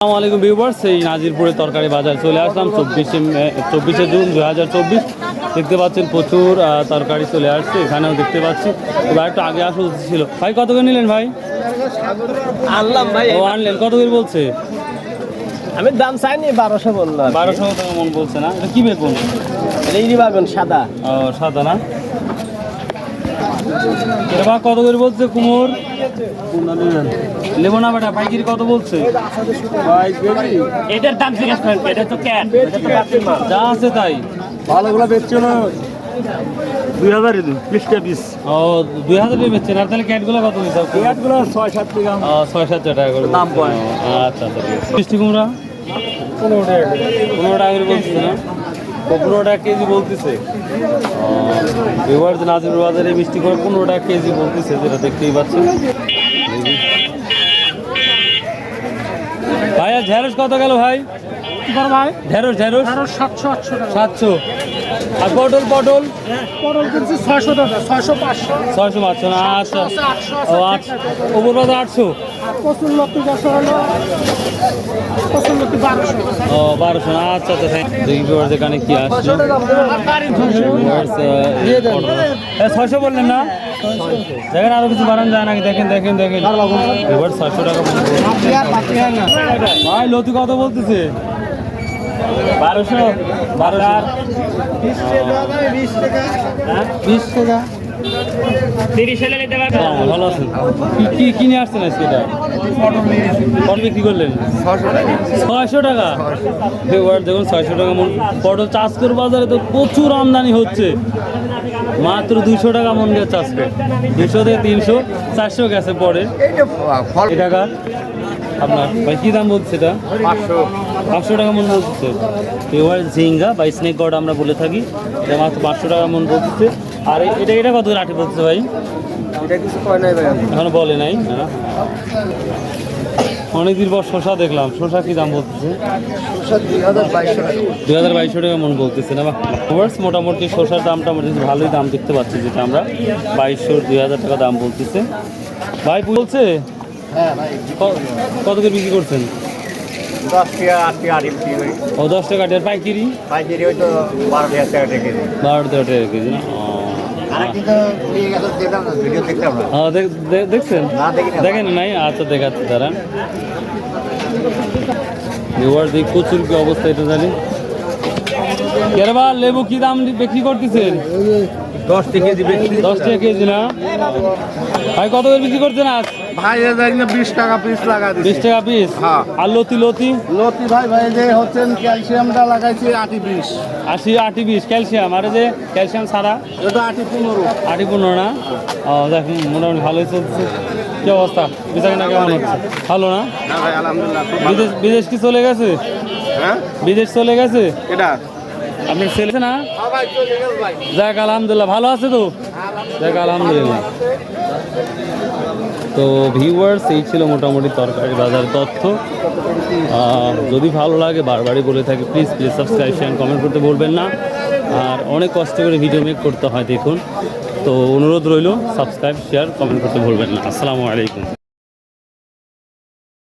আসসালামু আলাইকুম ভিউয়ার্স, এই নাজিরপুরের তরকারি বাজার চলে আসলাম 24শে জুন 2024। দেখতে পাচ্ছেন প্রচুর তরকারি চলে আসছে। এখানেও দেখতে পাচ্ছি এবার একটু আগে আসা উচিত ছিল। ভাই কত করে নিলেন ভাই? আনলাম ভাই। ও আনলেন, কত করে বলছে? আমি দাম চাইনি, 1200 বললো। 1200 টাকা মন বলছে না? এটা কি বেগুন? এই বাগুন সাদা। ও সাদা না? এবার কত করে বলছে কুমোর? নেবো না বেটা, পাইকারি কত বলছে? এটার দাম জিজ্ঞেস করেন, এটা তো ক্যাট, এটা তো বাতিল মাল। যা আছে তাই ভালোগুলো বেচছো না 2000 20টা পিস। ও 2000 টাকা বেচছেন। আর তাহলে ক্যাটগুলো কত দিচ্ছে? ক্যাটগুলো 6-7 টাকা 6-7 টাকা করে দাম পড়ে। আচ্ছা আচ্ছা, ঠিক আছে। মিষ্টি কুমড়া 15 টাকা 15 টাকা করে বলছে না? 15 টাকা কেজি বলতেছে। এবার যে নাজিরপুর বাজারে মিষ্টি করে 15 টাকা কেজি বলতেছে, যেটা দেখতেই পাচ্ছেন। ভাই আর ঢেঁড়স কত গেল ভাই? ভাই ঢেঁড়স 700-800 টাকা। 700। আর পটল পটল কিনছি 600 টাকা, 600-500। 600 না? আচ্ছা। 800 ও আচ্ছা, ওপর বাজার 800। কচুর লতি গাছ হলো কচুর লতি 1200। ও 1200 না? আচ্ছা আচ্ছা, দেখি যেখানে কি আসছে। 600 বললেন না? দেখেন আরো কিছু বাড়ান যায় নাকি? দেখেন দেখেন দেখেন, এবার 600 টাকা ভাই। লতি কত বলতেছে? 1200। 1200 20 টাকা। 20 টাকা। 30 এলে নিতে পারবেন। ভালো আছেন? কি কিনে আসছেন আজকে? এটা পটল বিক্রি করলেন 600 টাকা। এবার দেখুন 600 টাকা মন পটল। চাষকর বাজারে তো প্রচুর আমদানি হচ্ছে, মাত্র 200 টাকা মন গেছে আজকে। 200 থেকে 300 400 গেছে পরে। এই টাকা আপনার ভাই কি দাম বলছে? এটা 500 টাকা মন বলছে। এবার ঝিঙ্গা বা স্নেক গড আমরা বলে থাকি, এটা মাত্র 500 টাকা মন বলছে। আর এটা কত রাঠি বলছে ভাই? এটা কিছু কয় নাই ভাই। এখনো বলে নাই। হ্যাঁ, অনেকদিন পর শশা দেখলাম। শশা কি দাম বলতেছে? 2200 টাকা মন বলতেছে না? মোটামুটি শশার দামটা মোটামুটি ভালোই দাম দেখতে পাচ্ছি, যেটা আমরা 2200-2000 টাকা দাম বলতেছে। ভাই বলছে কত করে বিক্রি করছেন? 10 টাকা 8 টাকা বিক্রি করি। ও 10 টাকা আর পাইকারি? পাইকারি হয়তো 12 টাকা কেজি। 12-13 টাকা কেজি না? দেখছেন? দেখেন নাই? আচ্ছা, দেখাচ্ছে তারা। প্রচুর কি অবস্থা এটা জানি। কেরবার লেবু কি দাম বিক্রি করতেছেন? 10 টাকা কেজি বেশি। 10 টাকা কেজি না? ভাই কত করে বিক্রি করছেন আজ? ভাই এদের 20 টাকা পিস লাগা দিছি। 20 টাকা পিস? হ্যাঁ। আর লতি লতি? লতি ভাই যে হচ্ছেন ক্যালসিয়ামটা লাগাইছি 8-20। 80-20 ক্যালসিয়াম। আর যে ক্যালসিয়াম ছাড়া এটা 8-15। 8-15 না? ও দেখুন মোটামুটি ভালোই চলছে। কি অবস্থা বেচা কেনা কেমন হচ্ছে? ভালো না? না ভাই আলহামদুলিল্লাহ। বিদেশ কি চলে গেছে? হ্যাঁ বিদেশ চলে গেছে এটা আপনার ছেলে না? ভাই চলে গেল ভাই। যাক আলহামদুলিল্লাহ, ভালো আছে তো? যাক আলহামদুলিল্লাহ। তো ভিউয়ার্স, এই ছিল মোটামুটি তরকারি বাজার তথ্য। যদি ভালো লাগে, বারবারই বলে থাকি, প্লিজ সাবস্ক্রাইব শেয়ার কমেন্ট করতে বলবেন না। আর অনেক কষ্ট করে ভিডিও মেক করতে হয় দেখুন, তো অনুরোধ রইল সাবস্ক্রাইব শেয়ার কমেন্ট করতে ভুলবেন না। আসসালামু আলাইকুম।